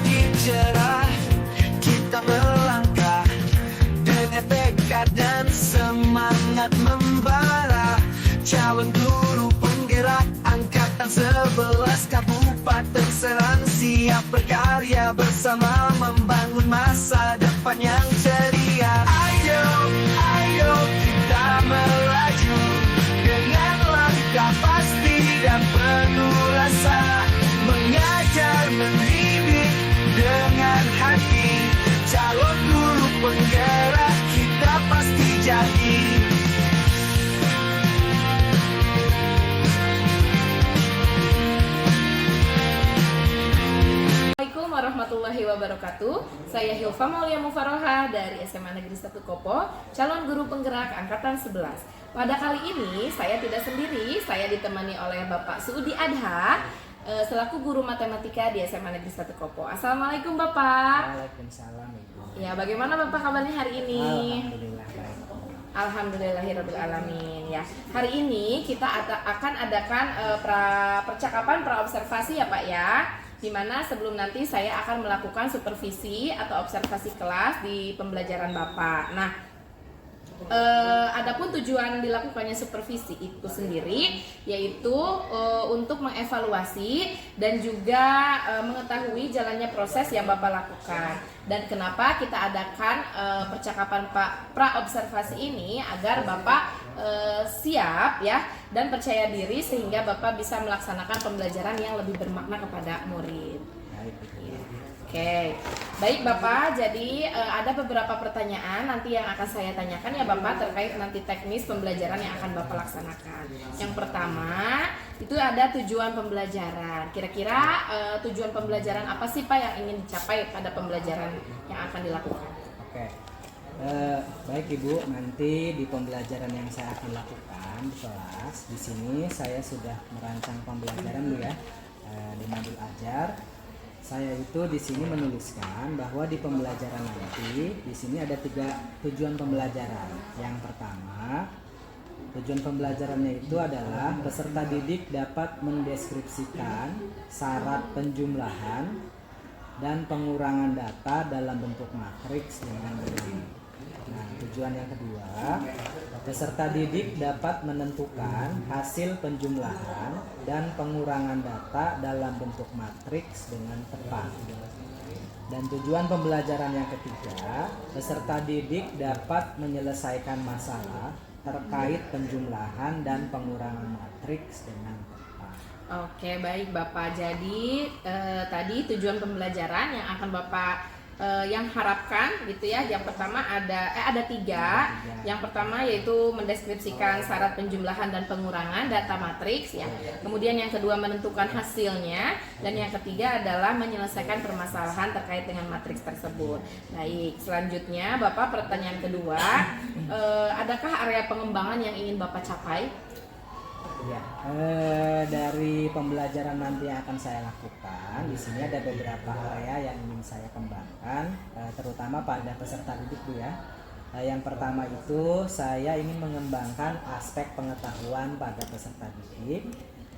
semakin cerah. Kita melangkah dengan tekad dan semangat membara. Calon guru penggerak angkatan 11 Kabupaten Serang siap berkarya bersama membangun masa depan yang ceria. Ayo, ayo kita melaju dengan langkah pasti dan penuh rasa, mengajar mendidik dengan hati. Calon guru penggerak kita pasti jadi. Assalamualaikum warahmatullahi wabarakatuh. Saya Hilfa Maulia Mufaroha dari SMA Negeri 1 Kopo, calon guru penggerak angkatan 11. Pada kali ini saya tidak sendiri, saya ditemani oleh Bapak Suudi Adha selaku guru matematika di SMA Negeri 1 Kopo. Assalamualaikum Bapak. Waalaikumsalam Ibu. Ya, bagaimana Bapak kabarnya hari ini? Alhamdulillah baik. Alhamdulillahirobbilalamin. Ya, hari ini kita akan adakan percakapan praobservasi ya Pak ya, dimana sebelum nanti saya akan melakukan supervisi atau observasi kelas di pembelajaran Bapak. Nah, adapun tujuan dilakukannya supervisi itu sendiri yaitu untuk mengevaluasi dan juga mengetahui jalannya proses yang Bapak lakukan. Dan kenapa kita adakan percakapan praobservasi ini agar Bapak siap ya dan percaya diri sehingga Bapak bisa melaksanakan pembelajaran yang lebih bermakna kepada murid. Oke, baik Bapak, jadi ada beberapa pertanyaan nanti yang akan saya tanyakan ya Bapak terkait nanti teknis pembelajaran yang akan Bapak laksanakan. Yang pertama, itu ada tujuan pembelajaran. Kira-kira tujuan pembelajaran apa sih Pak yang ingin dicapai pada pembelajaran yang akan dilakukan? Oke. Baik Ibu, nanti di pembelajaran yang saya akan lakukan di kelas, di sini saya sudah merancang pembelajaran dulu ya di modul ajar. Saya itu di sini menuliskan bahwa di pembelajaran nanti di sini ada 3 tujuan pembelajaran. Yang pertama, tujuan pembelajarannya itu adalah peserta didik dapat mendeskripsikan syarat penjumlahan dan pengurangan data dalam bentuk matriks dengan benar. Nah, tujuan yang kedua, peserta didik dapat menentukan hasil penjumlahan dan pengurangan data dalam bentuk matriks dengan tepat. Dan tujuan pembelajaran yang ketiga, peserta didik dapat menyelesaikan masalah terkait penjumlahan dan pengurangan matriks dengan tepat. Oke, baik Bapak. Jadi tadi tujuan pembelajaran yang akan Bapak yang harapkan gitu ya. Yang pertama ada 3. Yang pertama yaitu mendeskripsikan syarat penjumlahan dan pengurangan data matriks ya. Kemudian yang kedua menentukan hasilnya, dan yang ketiga adalah menyelesaikan permasalahan terkait dengan matriks tersebut. Baik, selanjutnya Bapak, pertanyaan kedua, adakah area pengembangan yang ingin Bapak capai? Ya, dari pembelajaran nanti yang akan saya lakukan, di sini ada beberapa area yang ingin saya kembangkan, terutama pada peserta didik Bu ya. Yang pertama itu saya ingin mengembangkan aspek pengetahuan pada peserta didik,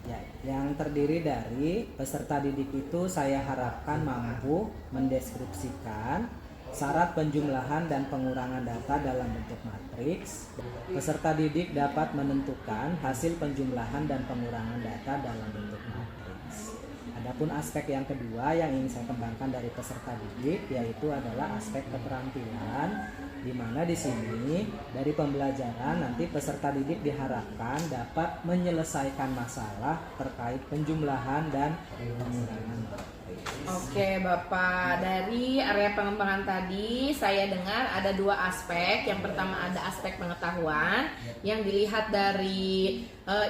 ya, yang terdiri dari peserta didik itu saya harapkan mampu mendeskripsikan syarat penjumlahan dan pengurangan data dalam bentuk matriks. Peserta didik dapat menentukan hasil penjumlahan dan pengurangan data dalam bentuk matriks. Adapun aspek yang kedua yang ingin saya kembangkan dari peserta didik yaitu adalah aspek keterampilan, di mana di sini dari pembelajaran nanti peserta didik diharapkan dapat menyelesaikan masalah terkait penjumlahan dan pengurangan matriks. Oke Bapak, dari area pengembangan tadi saya dengar ada 2 aspek. Yang pertama ada aspek pengetahuan yang dilihat dari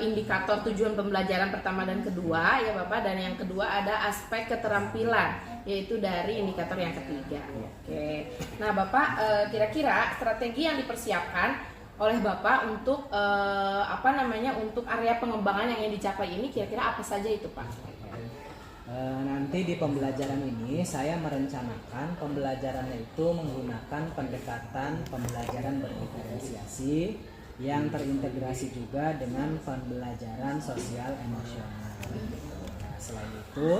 indikator tujuan pembelajaran pertama dan kedua ya Bapak, dan yang kedua ada aspek keterampilan yaitu dari indikator yang ketiga. Oke. Nah Bapak, kira-kira strategi yang dipersiapkan oleh Bapak untuk untuk area pengembangan yang ingin dicapai ini kira-kira apa saja itu Pak? Nanti di pembelajaran ini saya merencanakan pembelajarannya itu menggunakan pendekatan pembelajaran berdiferensiasi yang terintegrasi juga dengan pembelajaran sosial emosional. Nah, selain itu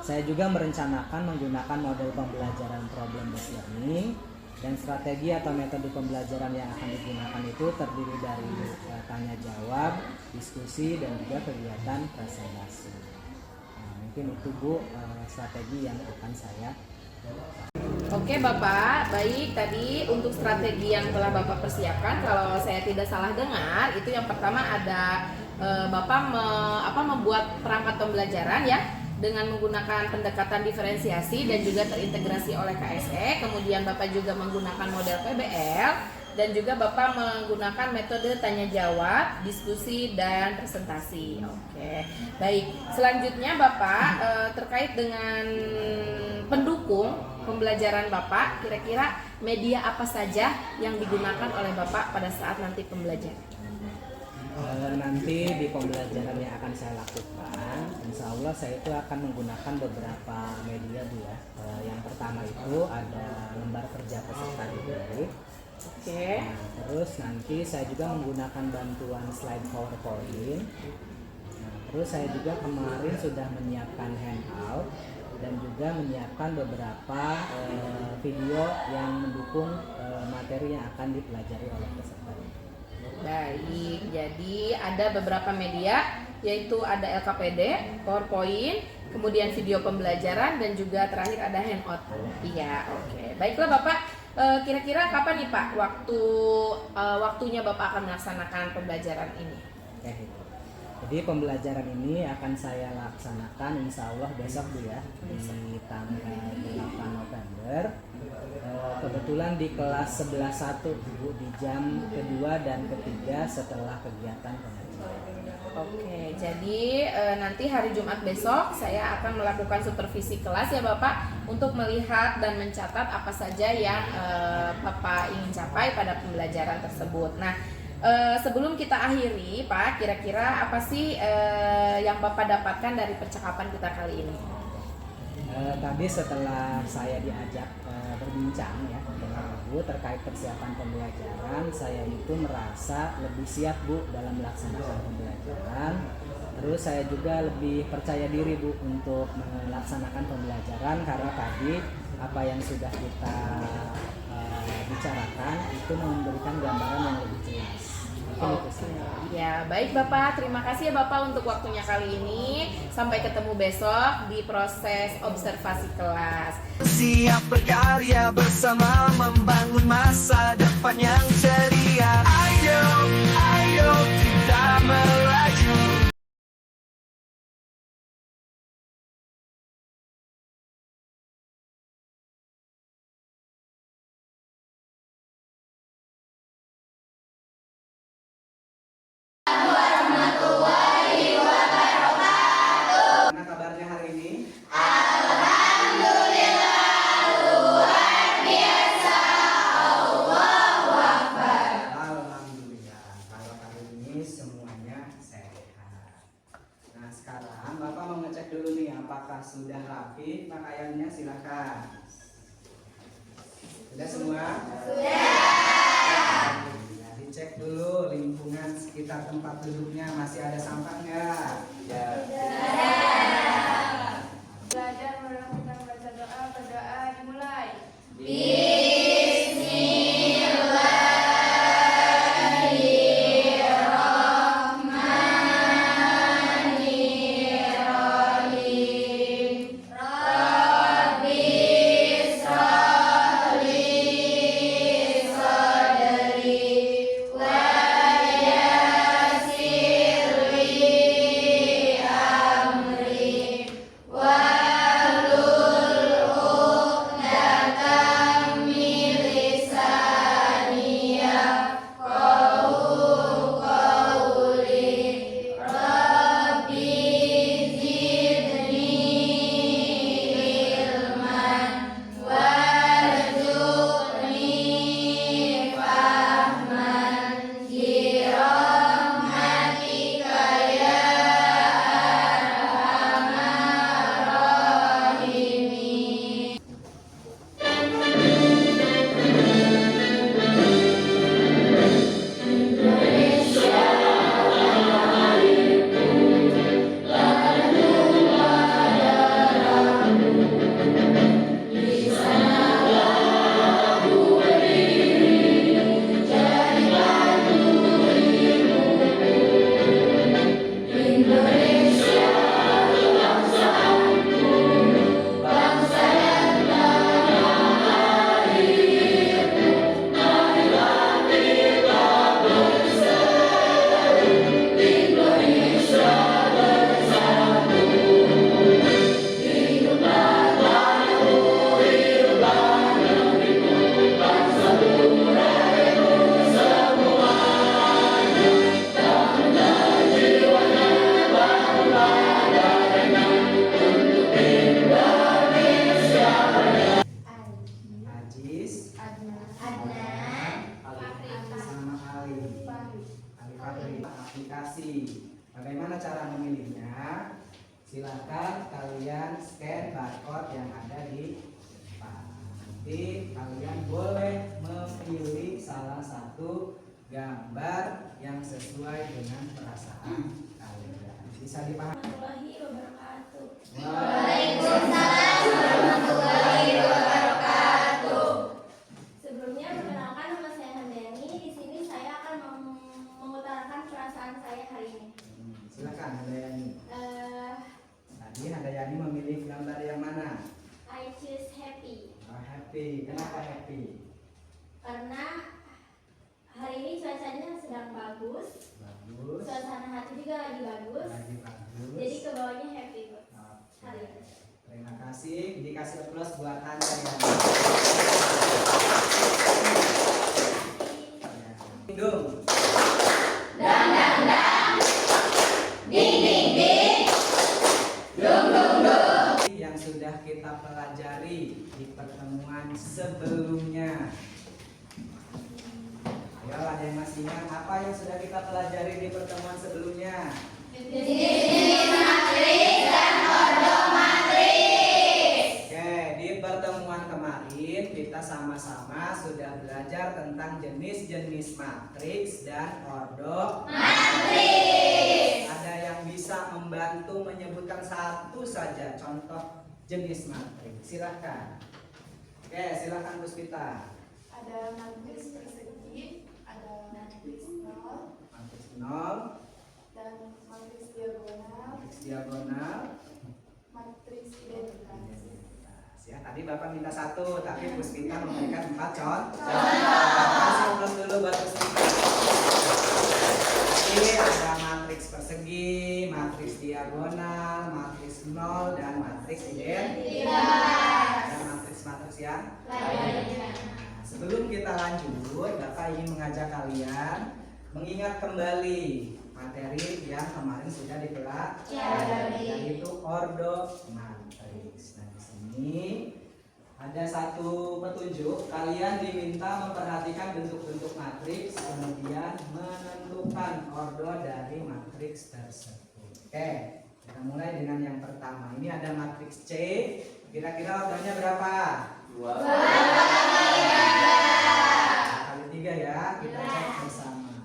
Saya juga merencanakan menggunakan model pembelajaran problem based learning, dan strategi atau metode pembelajaran yang akan digunakan itu terdiri dari tanya jawab, diskusi, dan juga kegiatan presentasi. Nah, mungkin itu Bu strategi yang akan saya. Oke Bapak, baik, tadi untuk strategi yang telah Bapak persiapkan, kalau saya tidak salah dengar, itu yang pertama ada Bapak membuat perangkat pembelajaran ya, dengan menggunakan pendekatan diferensiasi dan juga terintegrasi oleh KSE. Kemudian Bapak juga menggunakan model PBL, dan juga Bapak menggunakan metode tanya jawab, diskusi, dan presentasi. Oke, baik. Selanjutnya Bapak terkait dengan pendukung pembelajaran Bapak, kira-kira media apa saja yang digunakan oleh Bapak pada saat nanti pembelajaran? Nanti di pembelajaran yang akan saya lakukan, insya Allah saya itu akan menggunakan beberapa media Bu ya. Yang pertama itu ada lembar kerja peserta didik. Oke. Nah, terus nanti saya juga menggunakan bantuan slide PowerPoint. Nah, terus saya juga kemarin sudah menyiapkan handout dan juga menyiapkan beberapa video yang mendukung materi yang akan dipelajari oleh peserta didik. Baik, jadi ada beberapa media, yaitu ada LKPD, PowerPoint, kemudian video pembelajaran, dan juga terakhir ada handout. Iya, oke. Baiklah Bapak, kira-kira kapan nih Pak waktunya Bapak akan melaksanakan pembelajaran ini? Oke, gitu. Jadi pembelajaran ini akan saya laksanakan insya Allah besok Bu ya, di tanggal 8 November. Kebetulan di kelas 11.1 Bu, di jam kedua dan ketiga setelah kegiatan pengajian. Oke, jadi nanti hari Jumat besok saya akan melakukan supervisi kelas ya Bapak, untuk melihat dan mencatat apa saja yang Bapak ingin capai pada pembelajaran tersebut. Nah, sebelum kita akhiri Pak, kira-kira apa sih yang Bapak dapatkan dari percakapan kita kali ini? Tadi setelah saya diajak berbincang ya dengan Ibu terkait persiapan pembelajaran, saya itu merasa lebih siap Bu dalam melaksanakan pembelajaran. Terus saya juga lebih percaya diri Bu untuk melaksanakan pembelajaran, karena tadi apa yang sudah kita bicarakan itu memberikan gambaran yang lebih jelas. Oke, ya baik Bapak, terima kasih ya Bapak untuk waktunya kali ini. Sampai ketemu besok di proses observasi kelas. Siap berkarya bersama membangun masa depan yang ceria. Ayo, ayo kita melaju. Gimana kabarnya hari ini? Alhamdulillah, kalau hari ini semuanya sehat. Nah sekarang Bapak mau ngecek dulu nih apakah sudah rapi pakaiannya, silakan. Sudah semua? Sudah. Nah, dicek dulu lingkungan sekitar tempat duduknya, masih ada sampah nggak? Ya. Belajar melakukan baca doa, berdoa dimulai. Bagaimana cara memilihnya? Silahkan kalian scan barcode yang ada di depan. Nanti kalian boleh memilih salah satu gambar yang sesuai dengan perasaan kalian. Bisa dipahami? Warahmatullahi wabarakatuh. Waalaikumsalam warahmatullahi wabarakatuh. Sebelumnya perkenalkan, nama saya Handayani. Di sini saya akan mengutarakan perasaan saya hari ini. Silakan Handayani. Tadi Handayani memilih gambar yang mana? I choose happy. Oh, happy. Kenapa happy? Karena hari ini cuacanya sedang bagus. Bagus. Suasana hati juga lagi bagus. Lagi bagus. Jadi kebawahnya happy buat Oke. hari ini. Terima kasih. Dikasih aplaus buat Anda ya. Dong. Yang sudah kita pelajari di pertemuan sebelumnya. Ayo, ada yang masih ingat apa yang sudah kita pelajari di pertemuan sebelumnya? Oke, di pertemuan kemarin kita sama-sama sudah belajar tentang jenis-jenis matriks dan ordo matriks. Ada yang bisa membantu menyebutkan satu saja contoh jenis matriks? Silahkan. Oke, silahkan Puspita. Ada matriks persegi, ada matriks nol, Matriks 0, dan matriks diagonal, matriks diagonal, matriks identitas. ya, tadi Bapak minta satu, tapi Puspita memberikan 4 contoh. Kasih aplaus dulu buat Puspita. Jadi ada matriks persegi, matriks diagonal, matriks 0, dan matriks identitas. Dan matriks-matriks yang lainnya. Nah, sebelum kita lanjut, Bapak ingin mengajak kalian mengingat kembali materi yang kemarin sudah dipelajari, yaitu ordo matriks. Nah, di sini ada satu petunjuk. Kalian diminta memperhatikan bentuk-bentuk matriks, kemudian menentukan ordo dari matriks tersebut. Oke, kita mulai dengan yang pertama. Ini ada matriks C. Kira-kira ordonya berapa? 2 kali 3 ya. Kita cek bersama.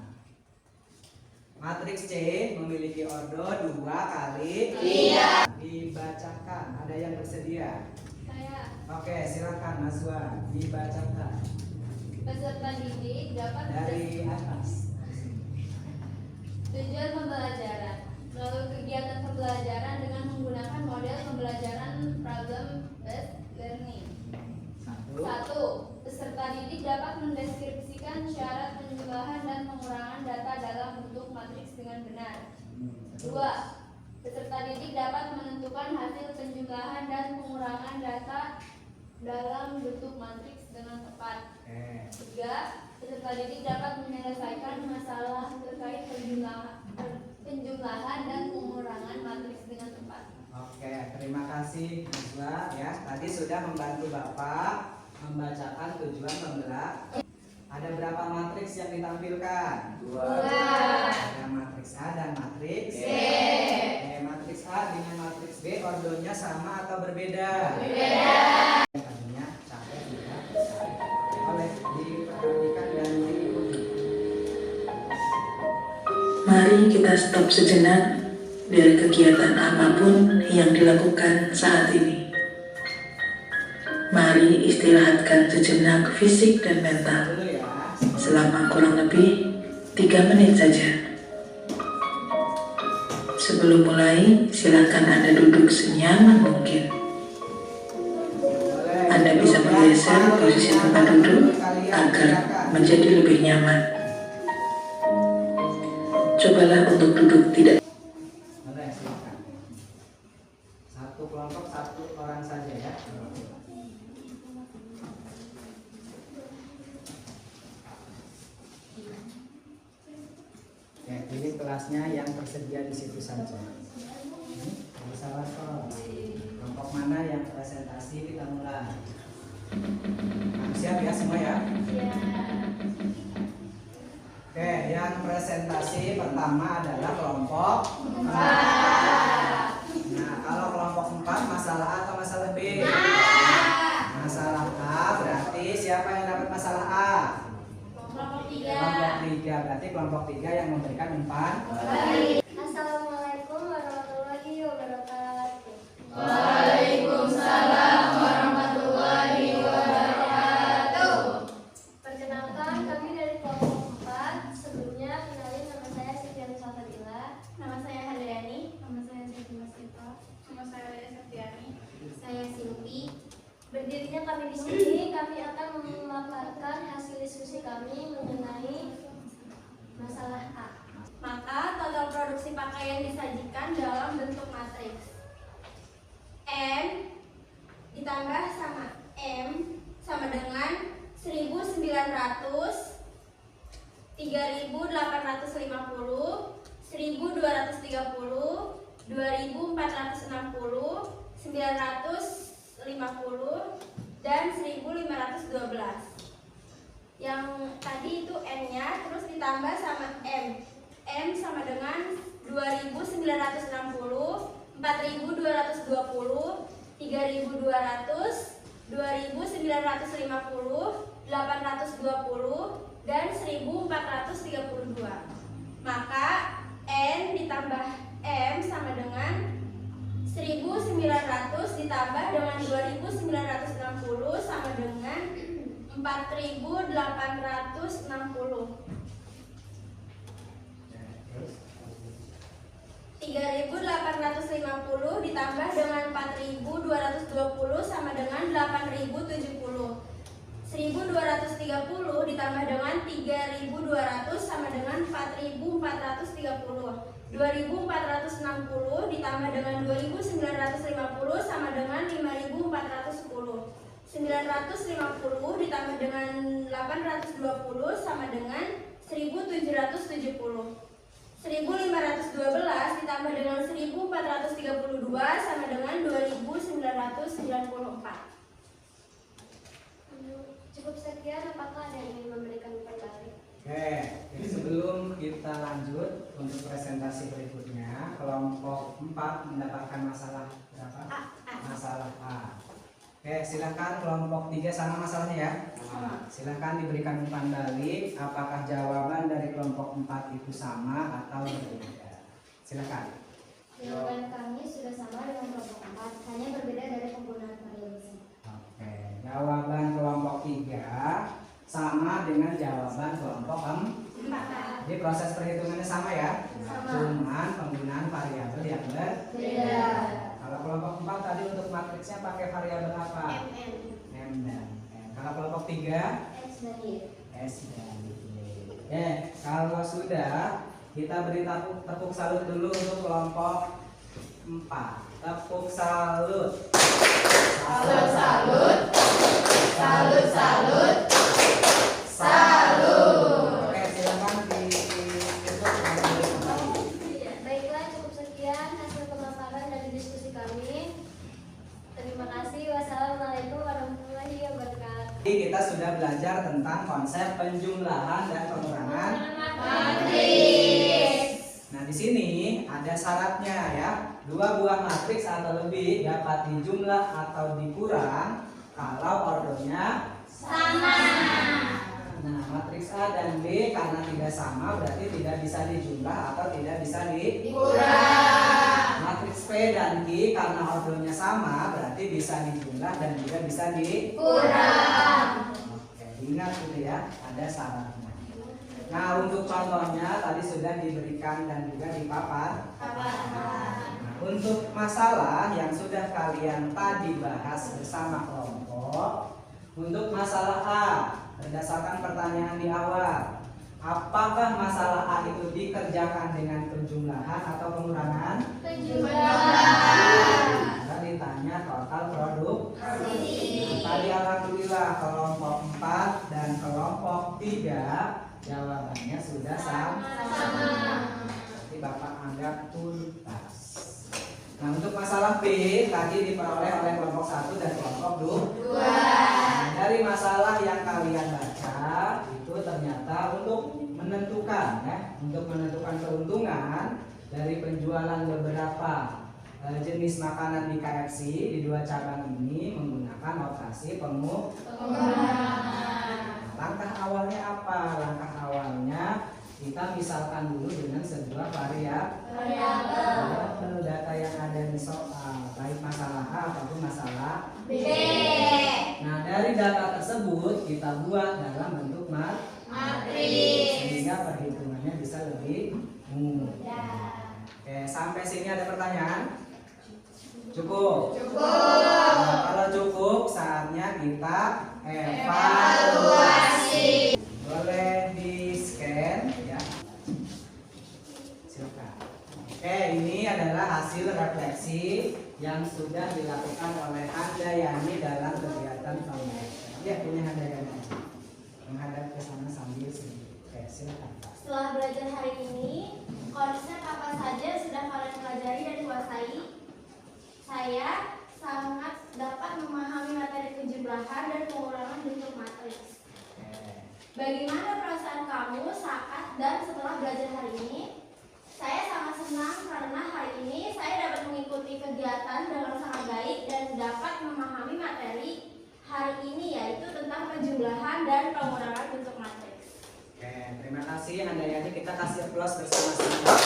Matriks C memiliki ordo 2 kali 3. Dibacakan. Ada yang bersedia? Saya Oke, silakan Nazwa dibacakan peserta didik dapat dari atas. tujuan pembelajaran melalui kegiatan pembelajaran dengan menggunakan model pembelajaran problem based learning. 1. Peserta didik dapat mendeskripsikan syarat penjumlahan dan pengurangan data dalam bentuk matriks dengan benar. 2. Peserta didik dapat menentukan hasil penjumlahan dan pengurangan data dalam bentuk matriks dengan tepat. 3. Peserta didik dapat menyelesaikan masalah terkait penjumlahan dan pengurangan matriks dengan tepat. Oke, terima kasih Nazwa ya. Tadi sudah membantu Bapak membacakan tujuan pembelajaran. Ada berapa matriks yang ditampilkan? 2. Ada matriks A dan matriks B. Matriks A dengan matriks B ordonya sama atau berbeda? Berbeda. Tadinya capek juga. Boleh diperhatikan dan diikuti. Mari kita stop sejenak dari kegiatan apapun yang dilakukan saat ini. Mari istirahatkan sejenak fisik dan mental Dulu ya. selama kurang lebih 3 menit saja. Sebelum mulai, silakan Anda duduk senyaman mungkin. Boleh. Anda bisa bergeser posisi tempat duduk agar menjadi lebih nyaman. Cobalah untuk duduk tidak. Boleh, silakan. Satu kelompok, satu orang saja ya. Ya, pilih kelasnya yang tersedia di situ saja. Salah kok. Kelompok mana yang presentasi kita mulai. Siap ya semua ya? Ya. Oke, yang dengan presentasi pertama adalah kelompok 4. Nah, kalau kelompok 4 masalah A atau masalah B? Masalah A, berarti siapa yang dapat masalah A? Kelompok 3. Kelompok 3, berarti kelompok 3 yang memberikan umpan. Assalamualaikum warahmatullahi wabarakatuh. Waalaikumsalam warahmatullahi wabarakatuh. Perkenalkan, kami dari kelompok 4. Sebelumnya, kenalin nama saya Siti Fadila. Nama saya Hadayani. Nama saya Siti Masita. Nama saya Lea Septiani. Saya Silvi. Berdirinya kami di sini, kami akan memaparkan hasil diskusi kami mengenai masalah A. Maka total produksi pakaian disajikan dalam bentuk matriks. M ditambah sama M sama dengan 1900, 3850, 1230, 2460, 950, dan 1512. Yang tadi itu N-nya, terus ditambah sama M. M sama dengan 2960, 4220, 3200, 2950, 820, dan 1432. Maka N ditambah M sama dengan 1900 ditambah dengan 2960 sama dengan 4860. 3850 ditambah dengan 4220 sama dengan 8070. 1230 ditambah dengan 3200 sama dengan 4430. 2460 ditambah dengan 2950 sama dengan 5410. 950 ditambah dengan 820 sama dengan 1770. 1512 ditambah dengan 1432 sama dengan 2994. Cukup sekian, apakah ada yang ingin memberikan pendapat? Oke, jadi sebelum kita lanjut untuk presentasi berikutnya, kelompok 4 mendapatkan masalah berapa? Masalah A. Oke, silakan kelompok 3 sama masalahnya ya. Silakan diberikan umpan balik. Apakah jawaban dari kelompok 4 itu sama atau berbeda? Silakan. Jawaban kami sudah sama dengan kelompok 4, hanya berbeda dari penggunaan variabel. Oke, jawaban kelompok 3 sama dengan jawaban kelompok 4. Jadi proses perhitungannya sama ya. Cuman penggunaan variabel yang berbeda. Kalau kelompok 4 tadi untuk matriksnya pakai variabel apa? M dan N. Kalau kelompok 3 X dan Y. S dan Y. Kalau sudah, kita beri tepuk salut dulu untuk kelompok 4. Tepuk salut. Salut, salut. Salut, salut. Salut. Oke, silakan ditutup. Baiklah, cukup sekian hasil pemaparan dari diskusi kami. Terima kasih. Wassalamualaikum warahmatullahi wabarakatuh. Jadi kita sudah belajar tentang konsep penjumlahan dan pengurangan Matriks. Nah, di sini ada syaratnya ya. 2 buah matriks atau lebih dapat dijumlah atau dikurang kalau ordernya Sama. Nah, matriks A dan B karena tidak sama berarti tidak bisa dijumlah atau tidak bisa Kurang. Matriks P dan Q karena ordernya sama berarti bisa dijumlah dan juga bisa Kurang. Oke, ingat gitu ya, ada syaratnya. Nah, untuk contohnya tadi sudah diberikan dan juga dipaparkan. Nah, untuk masalah yang sudah kalian tadi bahas bersama kelompok, untuk masalah A berdasarkan pertanyaan di awal, apakah masalah A itu dikerjakan dengan penjumlahan atau pengurangan? Nah, ditanya total produksi. Tadi alhamdulillah kelompok 4 dan kelompok 3 jawabannya sudah sama. Jadi Bapak anggap tuntas. Nah, untuk masalah B tadi diperoleh oleh kelompok 1 dan kelompok 2. Nah, dari masalah yang kalian baca itu ternyata untuk menentukan untuk menentukan keuntungan dari penjualan beberapa jenis makanan di KFC di 2 cabang ini menggunakan operasi pengurangan. Langkah awalnya apa? Langkah awalnya kita misalkan dulu dengan sebuah variabel data yang ada di soal, baik masalah A ataupun masalah B. Nah, dari data tersebut kita buat dalam bentuk matriks sehingga perhitungannya bisa lebih mudah. Oke, sampai sini ada pertanyaan? Cukup? Nah, kalau cukup, saatnya kita evaluasi. Boleh di scan ya. Silakan. Oke, ini adalah hasil refleksi yang sudah dilakukan oleh Handayani dalam kegiatan pembelajaran. Ya, punya Handayani. Menghadap ke sana sambil sendiri. Oke, silakan Pak. Setelah belajar hari ini, konsep apa saja sudah kalian pelajari dan kuasai? Saya sangat dapat memahami materi penjumlahan dan pengurangan bentuk matriks. Bagaimana perasaan kamu saat dan setelah belajar hari ini? Saya sangat senang karena hari ini saya dapat mengikuti kegiatan dengan sangat baik dan dapat memahami materi hari ini, yaitu tentang penjumlahan dan pengurangan bentuk matriks. Oke, terima kasih Handayani, kita kasih aplaus bersama-sama.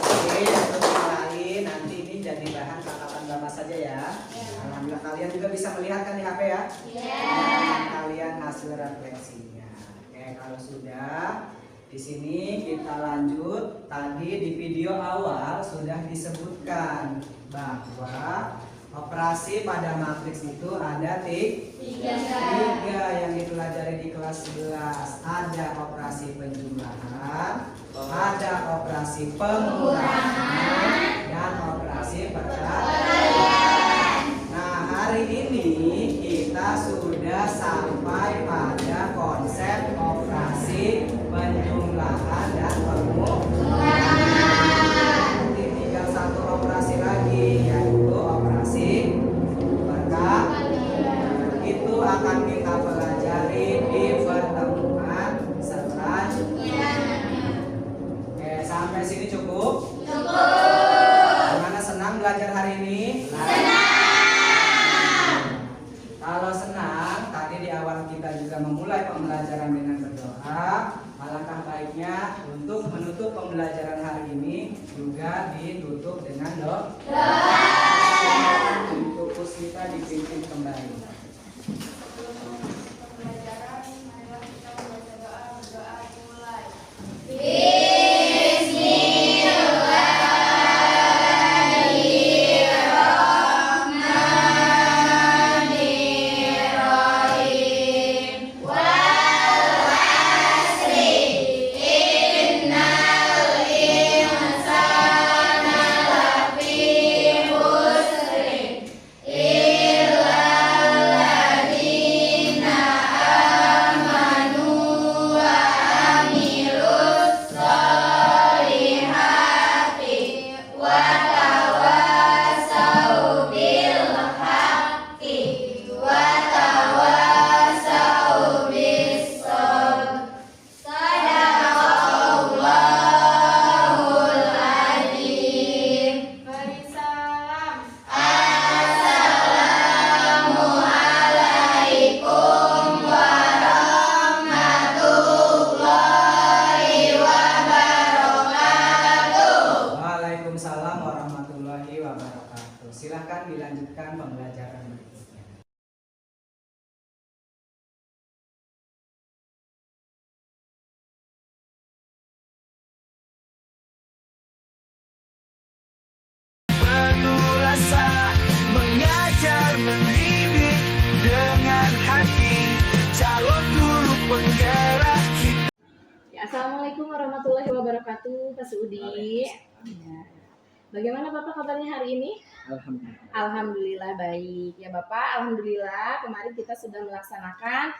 Oke, untuk yang lain nanti ini jadi bahan tatapan Bapak saja ya. Alhamdulillah kalian juga bisa melihat kan di HP ya? Kalian hasil refleksinya. Oke, kalau sudah di sini kita lanjut. Tadi di video awal sudah disebutkan bahwa operasi pada matriks itu ada tiga yang dipelajari di kelas 11. Ada operasi penjumlahan, ada operasi pengurangan, dan operasi perkalian. Nah, hari ini kita sudah sampai pada konsep operasi penjumlahan dan pengurangan. Nanti tinggal satu operasi lagi, yaitu operasi perkalian. Itu akan kita pelajari di pertemuan selanjutnya. Oke, sampai sini cukup? Gimana, senang belajar hari ini? Kalau senang, tadi di awal kita juga memulai pembelajaran dengan berdoa. Alangkah baiknya untuk menutup pembelajaran hari ini juga ditutup dengan doa. Untuk kita dipimpin kembali. Pembelajaran, marilah kita membaca doa. Berdoa dimulai. Waalaikumsalam warahmatullahi wabarakatuh. Silahkan dilanjutkan pembelajaran berikutnya. Penuh rasa mengajar mendidik dengan hati calon guru penggerak kita. Ya, Assalamualaikum warahmatullahi wabarakatuh, Pak Sudi. Ya. Bagaimana Bapak kabarnya hari ini? Alhamdulillah. Alhamdulillah baik ya Bapak. Alhamdulillah kemarin kita sudah melaksanakan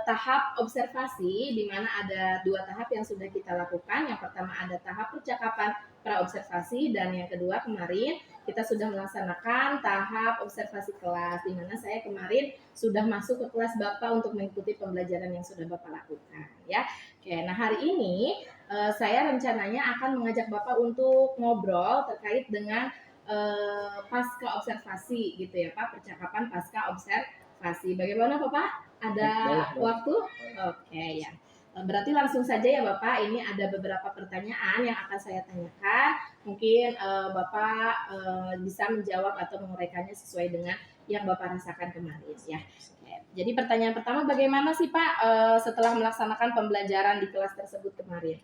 tahap observasi, di mana ada 2 tahap yang sudah kita lakukan. Yang pertama ada tahap percakapan praobservasi, dan yang kedua kemarin kita sudah melaksanakan tahap observasi kelas, di mana saya kemarin sudah masuk ke kelas Bapak untuk mengikuti pembelajaran yang sudah Bapak lakukan ya. Oke, nah hari ini saya rencananya akan mengajak Bapak untuk ngobrol terkait dengan pasca observasi gitu ya Pak, percakapan pasca observasi. Bagaimana Bapak? Ada Boleh. waktu? Oke ya. Berarti langsung saja ya Bapak, ini ada beberapa pertanyaan yang akan saya tanyakan. Mungkin Bapak bisa menjawab atau menguraikannya sesuai dengan yang Bapak rasakan kemarin ya. Oke. Jadi pertanyaan pertama, bagaimana sih Pak setelah melaksanakan pembelajaran di kelas tersebut kemarin?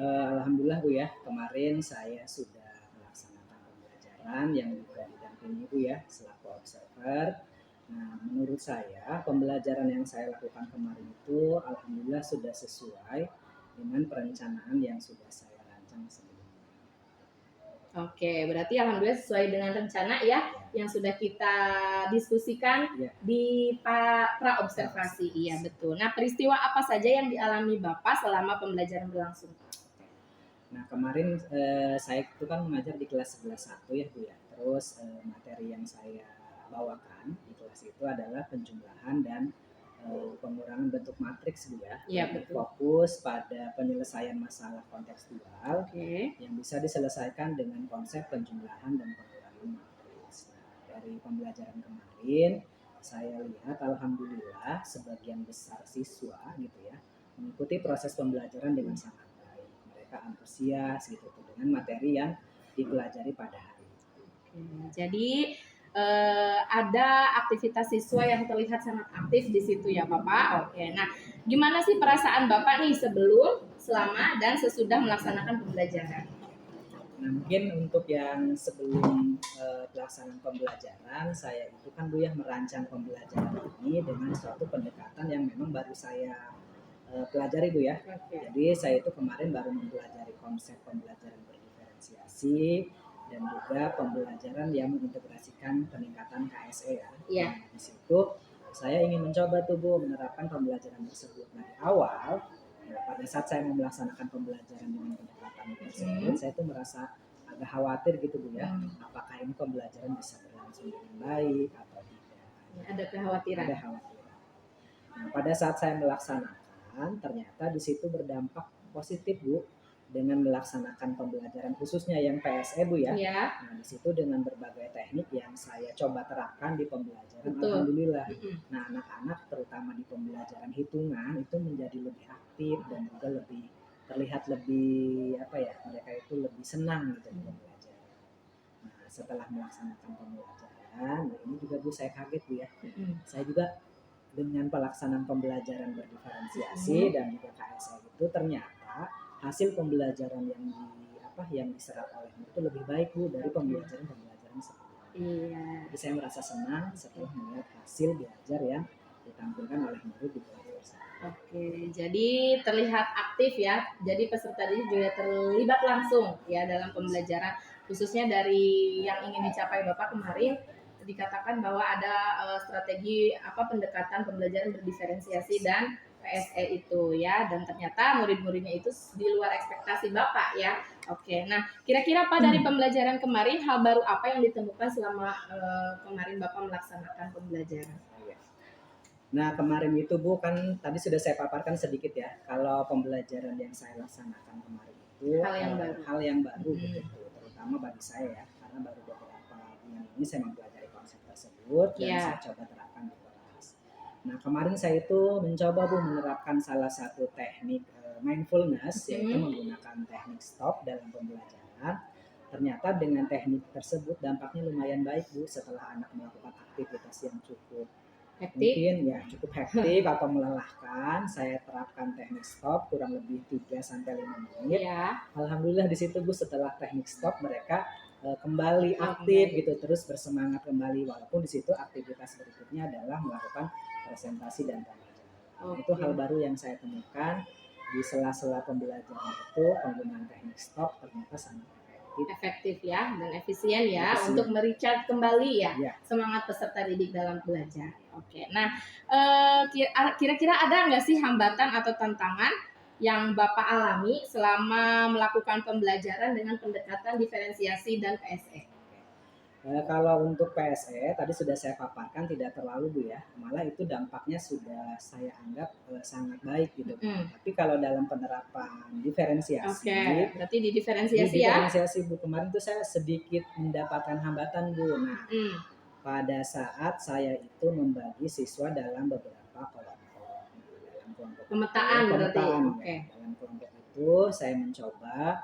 Alhamdulillah Bu ya, kemarin saya sudah melaksanakan pembelajaran yang juga didampingi Bu ya selaku observer. Nah, menurut saya pembelajaran yang saya lakukan kemarin itu alhamdulillah sudah sesuai dengan perencanaan yang sudah saya rancang sebelumnya. Oke, berarti alhamdulillah sesuai dengan rencana ya yang sudah kita diskusikan Ya. di praobservasi. Iya betul. Nah, peristiwa apa saja yang dialami Bapak selama pembelajaran berlangsung? Nah, kemarin saya itu kan mengajar di kelas 11.1 ya Bu ya. Terus materi yang saya bawakan di kelas itu adalah penjumlahan dan pengurangan bentuk matriks Bu ya. Iya, Lebih betul. fokus pada penyelesaian masalah kontekstual Oke. yang bisa diselesaikan dengan konsep penjumlahan dan pengurangan matriks. Nah, dari pembelajaran kemarin saya lihat alhamdulillah sebagian besar siswa gitu ya mengikuti proses pembelajaran dengan sangat baik. Mereka antusias gitu tuh dengan materi yang dipelajari pada hari itu. Jadi ada aktivitas siswa yang terlihat sangat aktif di situ ya Bapak. Oke. Nah, gimana sih perasaan Bapak nih sebelum, selama, dan sesudah melaksanakan pembelajaran? Nah, mungkin untuk yang sebelum pelaksanaan pembelajaran, saya itu kan Bu ya merancang pembelajaran ini dengan suatu pendekatan yang memang baru saya pelajari Bu ya. Oke. Jadi saya itu kemarin baru mempelajari konsep pembelajaran berdiferensiasi dan juga pembelajaran yang mengintegrasikan peningkatan KSE ya. Iya. Nah, di situ saya ingin mencoba tuh Bu menerapkan pembelajaran tersebut. Nah, di awal pada saat saya mau melaksanakan pembelajaran dengan pendekatan tersebut, saya tuh merasa agak khawatir gitu Bu ya. Apakah ini pembelajaran bisa berlangsung dengan baik atau tidak? Ada kekhawatiran. Ada khawatiran. Nah, pada saat saya melaksanakan, ternyata di situ berdampak positif Bu dengan melaksanakan pembelajaran khususnya yang PSE Bu ya. Ya. Nah, di situ dengan berbagai teknik yang saya coba terapkan di pembelajaran, Betul. alhamdulillah. Nah, anak-anak terutama di pembelajaran hitungan itu menjadi lebih aktif dan juga lebih terlihat lebih apa ya, mereka itu lebih senang gitu di pembelajaran. Nah, setelah melaksanakan pembelajaran, nah ini juga Bu saya kaget Bu ya. Saya juga dengan pelaksanaan pembelajaran berdiferensiasi dan juga KSE itu ternyata hasil pembelajaran yang diserap oleh murid itu lebih baik Bu dari pembelajaran sebelumnya. Iya. Jadi saya merasa senang setelah melihat hasil belajar yang ditampilkan oleh murid di kelas tersebut. Oke, jadi terlihat aktif ya. Jadi peserta didik juga terlibat langsung ya dalam pembelajaran, khususnya dari yang ingin dicapai Bapak kemarin dikatakan bahwa ada strategi pendekatan pembelajaran berdiferensiasi dan PSE itu ya, dan ternyata murid-muridnya itu di luar ekspektasi Bapak ya. Oke, nah kira-kira Pak dari pembelajaran kemarin hal baru apa yang ditemukan selama kemarin Bapak melaksanakan pembelajaran? Nah, kemarin itu Bu kan tadi sudah saya paparkan sedikit ya, kalau pembelajaran yang saya laksanakan kemarin itu hal yang baru begitu, terutama bagi saya ya, karena baru beberapa bulan ini saya mempelajari konsep tersebut dan saya coba terapkan di kelas. Nah, kemarin saya itu mencoba Bu menerapkan salah satu teknik mindfulness, yaitu menggunakan teknik stop dalam pembelajaran. Ternyata dengan teknik tersebut dampaknya lumayan baik Bu setelah anak melakukan aktivitas yang cukup mungkin ya cukup hektik atau melelahkan. Saya terapkan teknik stop kurang lebih 3-5 menit. Ya. Alhamdulillah di situ Bu setelah teknik stop mereka kembali aktif gitu, terus bersemangat kembali, walaupun di situ aktivitas berikutnya adalah melakukan presentasi dan tanya jawab. Itu hal baru yang saya temukan di sela-sela pembelajaran itu, penggunaan teknik stop ternyata sangat efektif ya dan efisien ya untuk merecharge kembali ya semangat peserta didik dalam belajar. Oke, nah kira-kira ada nggak sih hambatan atau tantangan yang Bapak alami selama melakukan pembelajaran dengan pendekatan diferensiasi dan PSE? Kalau untuk PSE tadi sudah saya paparkan tidak terlalu Bu ya, malah itu dampaknya sudah saya anggap sangat baik gitu. Tapi kalau dalam penerapan diferensiasi, Berarti di di diferensiasi ya? diferensiasi Bu kemarin tuh saya sedikit mendapatkan hambatan Bu. Nah, pada saat saya itu membagi siswa dalam beberapa kelompok, dalam kelompok Pemetaan berarti. ya. Dalam kelompok itu saya mencoba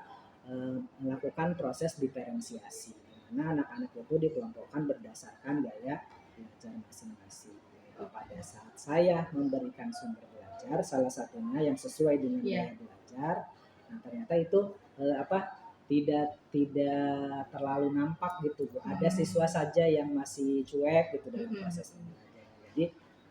melakukan proses diferensiasi, di mana anak-anak itu dikelompokkan berdasarkan gaya belajar masing-masing. Pada saat saya memberikan sumber belajar, salah satunya yang sesuai dengan gaya belajar, nah ternyata itu tidak terlalu nampak gitu Bu. Ada siswa saja yang masih cuek gitu dalam proses belajar. Jadi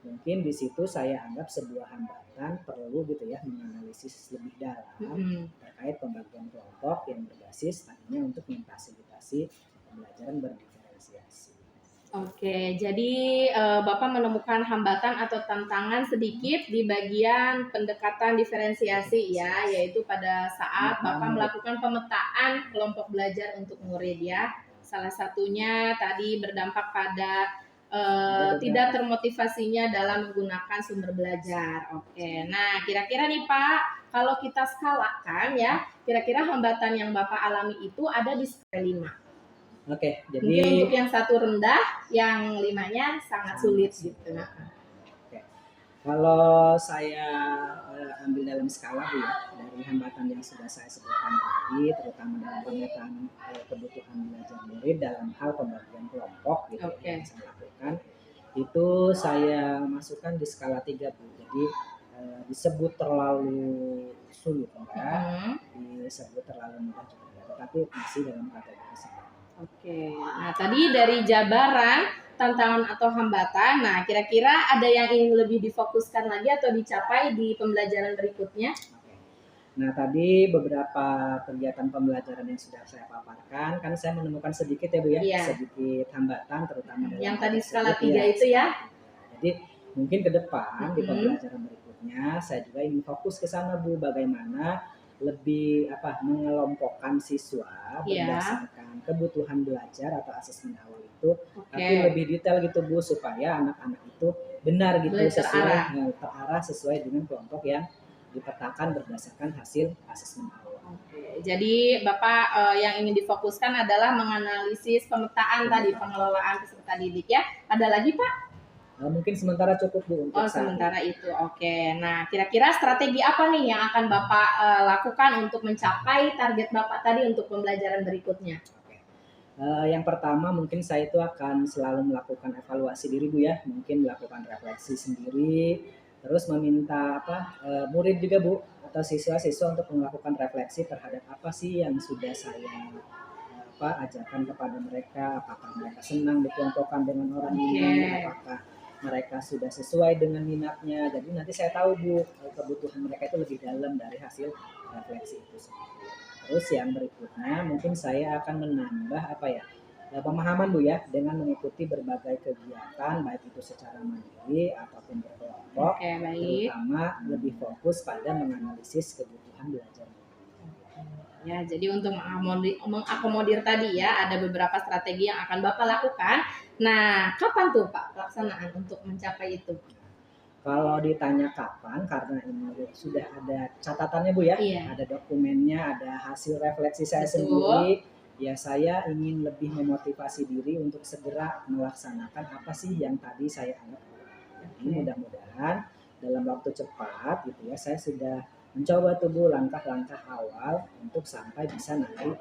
mungkin di situ saya anggap sebuah hambatan perlu gitu ya menganalisis lebih dalam terkait pembagian kelompok yang berbasis tadinya untuk memfasilitasi pembelajaran berdiferensiasi. Oke, jadi Bapak menemukan hambatan atau tantangan sedikit di bagian pendekatan diferensiasi ya, yaitu pada saat Bapak melakukan pemetaan kelompok belajar untuk murid ya. Salah satunya tadi berdampak pada tidak termotivasinya dalam menggunakan sumber belajar. Oke, nah kira-kira nih Pak, kalau kita skalakan ya, kira-kira hambatan yang Bapak alami itu ada di skala 5. Oke, jadi mungkin untuk yang 1 rendah, yang 5-nya sangat sulit gitu. Oke. Kalau saya ambil dalam skala Bu ya, dari hambatan yang sudah saya sebutkan tadi, terutama dalam pemetaan kebutuhan belajar murid dalam hal pembagian kelompok gitu yang saya lakukan, itu saya masukkan di skala 3 Bu. Jadi disebut terlalu sulit enggak, disebut terlalu mudah juga enggak, tetapi masih dalam kategori sedang. Oke, nah tadi dari jabaran tantangan atau hambatan, nah kira-kira ada yang ingin lebih difokuskan lagi atau dicapai di pembelajaran berikutnya? Nah tadi beberapa kegiatan pembelajaran yang sudah saya paparkan, kan saya menemukan sedikit ya Bu ya, sedikit hambatan terutama dalam yang tadi skala 3 itu ya. Jadi mungkin ke depan di pembelajaran berikutnya saya juga ingin fokus ke sana Bu, bagaimana lebih mengelompokkan siswa berdasarkan kebutuhan belajar atau asesmen awal itu, tapi lebih detail gitu Bu, supaya anak-anak itu benar gitu terarah sesuai dengan kelompok yang dipetakan berdasarkan hasil asesmen awal. Jadi Bapak yang ingin difokuskan adalah menganalisis pemetaan tadi, pengelolaan peserta didik ya. Ada lagi Pak? Mungkin sementara cukup Bu untuk sementara itu. Oke. Nah, kira-kira strategi apa nih yang akan Bapak lakukan untuk mencapai target Bapak tadi untuk pembelajaran berikutnya? Yang pertama mungkin saya itu akan selalu melakukan evaluasi diri Bu ya, mungkin melakukan refleksi sendiri, terus meminta murid juga Bu atau siswa-siswa untuk melakukan refleksi terhadap apa sih yang sudah saya ajarkan kepada mereka, apakah mereka senang dikelompokkan dengan orang ini, apakah mereka sudah sesuai dengan minatnya. Jadi nanti saya tahu Bu kebutuhan mereka itu lebih dalam dari hasil refleksi itu sendiri. Terus yang berikutnya mungkin saya akan menambah pemahaman Bu ya dengan mengikuti berbagai kegiatan baik itu secara mandiri ataupun berkelompok, terutama lebih fokus pada menganalisis kebutuhan belajar. Ya, jadi untuk mengakomodir tadi ya, ada beberapa strategi yang akan Bapak lakukan. Nah, kapan tuh Pak pelaksanaan untuk mencapai itu? Kalau ditanya kapan, karena ini sudah ada catatannya Bu ya, ada dokumennya, ada hasil refleksi saya sendiri, ya saya ingin lebih memotivasi diri untuk segera melaksanakan apa sih yang tadi saya anggap. Jadi mudah-mudahan dalam waktu cepat gitu ya, saya sudah mencoba tuh Bu langkah-langkah awal untuk sampai bisa nanti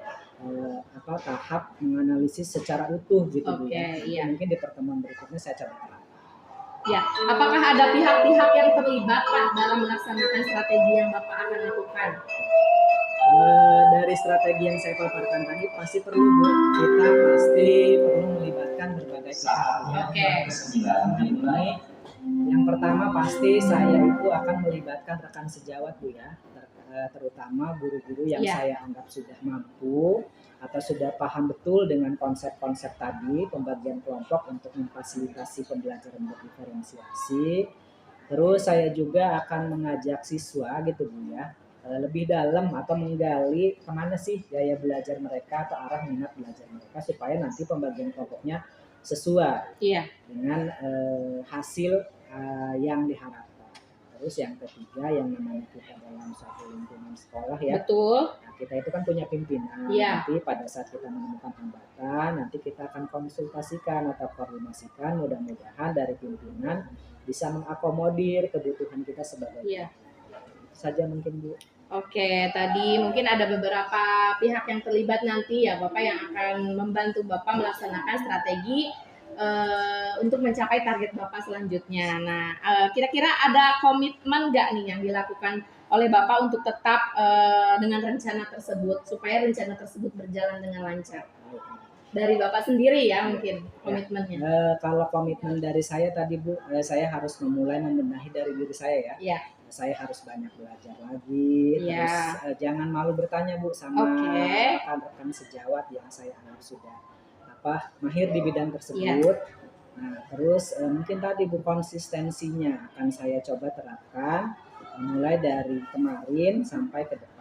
tahap menganalisis secara utuh gitu Bu ya. Mungkin di pertemuan berikutnya saya coba. Ya, apakah ada pihak-pihak yang terlibat Pak dalam melaksanakan strategi yang Bapak akan lakukan? Dari strategi yang saya paparkan tadi pasti perlu Bu. Kita pasti perlu melibatkan berbagai pihak. Ini yang pertama pasti saya itu akan melibatkan rekan sejawat Bu ya, terutama guru-guru yang saya anggap sudah mampu atau sudah paham betul dengan konsep-konsep tadi pembagian kelompok untuk memfasilitasi pembelajaran berdiferensiasi. Terus saya juga akan mengajak siswa gitu Bu ya, lebih dalam atau menggali kemana sih gaya belajar mereka atau arah minat belajar mereka supaya nanti pembagian kelompoknya sesuai Iya. dengan hasil yang diharapkan. Terus yang ketiga yang namanya kita dalam suatu lingkungan sekolah ya. Betul. Nah, kita itu kan punya pimpinan. Iya. Nanti pada saat kita menemukan hambatan, nanti kita akan konsultasikan atau koordinasikan. Mudah-mudahan dari pimpinan bisa mengakomodir kebutuhan kita sebagai Iya. saja mungkin Bu. Oke, tadi mungkin ada beberapa pihak yang terlibat nanti ya Bapak yang akan membantu Bapak melaksanakan strategi untuk mencapai target Bapak selanjutnya. Nah, kira-kira ada komitmen nggak nih yang dilakukan oleh Bapak untuk tetap dengan rencana tersebut supaya rencana tersebut berjalan dengan lancar? Dari Bapak sendiri ya mungkin komitmennya. Kalau komitmen dari saya tadi Bu, saya harus memulai membenahi dari diri saya ya. Iya. Saya harus banyak belajar lagi. Iya. Terus jangan malu bertanya Bu sama rekan-rekan sejawat yang saya anggap sudah mahir di bidang tersebut. Nah, terus mungkin tadi Bu konsistensinya akan saya coba terapkan mulai dari kemarin sampai ke depan.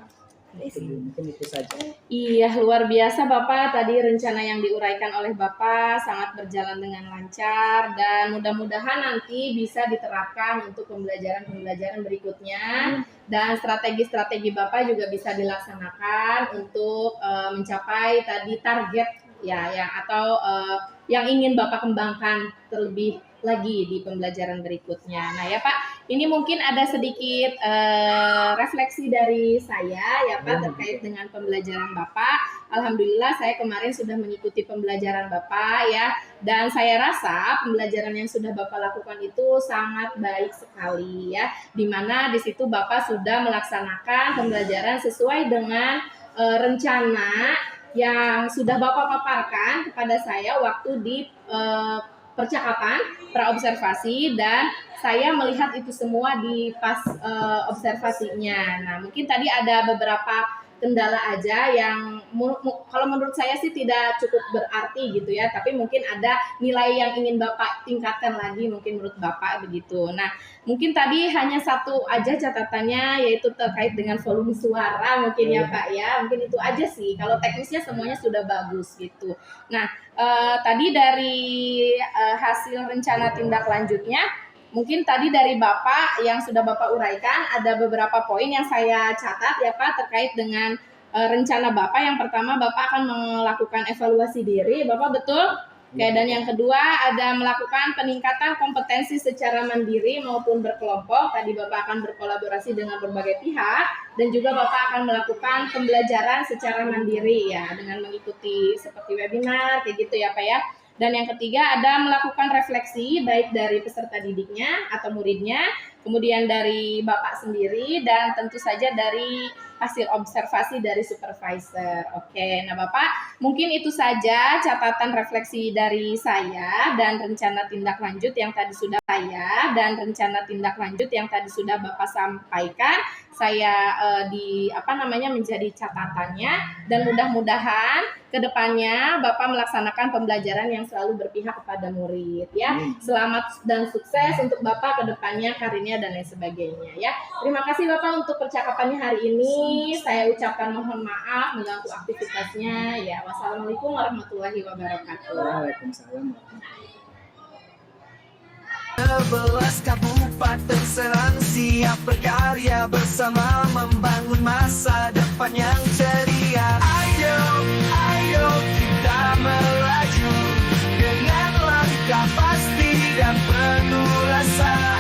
Mungkin itu saja. Iya, luar biasa Bapak. Tadi rencana yang diuraikan oleh Bapak sangat berjalan dengan lancar dan mudah-mudahan nanti bisa diterapkan untuk pembelajaran-pembelajaran berikutnya dan strategi-strategi Bapak juga bisa dilaksanakan untuk mencapai tadi target ya atau yang ingin Bapak kembangkan terlebih lagi di pembelajaran berikutnya. Nah ya Pak, ini mungkin ada sedikit refleksi dari saya ya Pak terkait dengan pembelajaran Bapak. Alhamdulillah saya kemarin sudah mengikuti pembelajaran Bapak ya, dan saya rasa pembelajaran yang sudah Bapak lakukan itu sangat baik sekali ya, dimana di situ Bapak sudah melaksanakan pembelajaran sesuai dengan rencana yang sudah Bapak paparkan kepada saya waktu di percakapan praobservasi, dan saya melihat itu semua di pas observasinya. Nah, mungkin tadi ada beberapa kendala aja yang kalau menurut saya sih tidak cukup berarti gitu ya, tapi mungkin ada nilai yang ingin Bapak tingkatkan lagi mungkin menurut Bapak begitu. Nah, mungkin tadi hanya satu aja catatannya, yaitu terkait dengan volume suara mungkin ya Pak ya, mungkin itu aja sih. Kalau teknisnya semuanya sudah bagus gitu. Nah, tadi dari hasil rencana tindak lanjutnya, mungkin tadi dari Bapak yang sudah Bapak uraikan ada beberapa poin yang saya catat ya Pak terkait dengan rencana Bapak. Yang pertama, Bapak akan melakukan evaluasi diri, Bapak betul? Oke, dan yang kedua ada melakukan peningkatan kompetensi secara mandiri maupun berkelompok. Tadi Bapak akan berkolaborasi dengan berbagai pihak, dan juga Bapak akan melakukan pembelajaran secara mandiri ya dengan mengikuti seperti webinar kayak gitu ya Pak ya. Dan yang ketiga ada melakukan refleksi baik dari peserta didiknya atau muridnya, kemudian dari Bapak sendiri, dan tentu saja dari hasil observasi dari supervisor. Oke, nah Bapak, mungkin itu saja catatan refleksi dari saya dan rencana tindak lanjut yang tadi sudah Bapak sampaikan. Saya menjadi catatannya, dan mudah-mudahan kedepannya Bapak melaksanakan pembelajaran yang selalu berpihak kepada murid ya. Selamat dan sukses untuk Bapak kedepannya, karirnya dan lain sebagainya ya. Terima kasih Bapak untuk percakapannya hari ini. Saya ucapkan mohon maaf mengganggu aktivitasnya ya. Wassalamualaikum warahmatullahi wabarakatuh. Waalaikumsalam. 11 kabupaten Serang siap berkarya bersama membangun masa depan yang ceria. Ayo kita melaju dengan langkah pasti dan penuh rasa.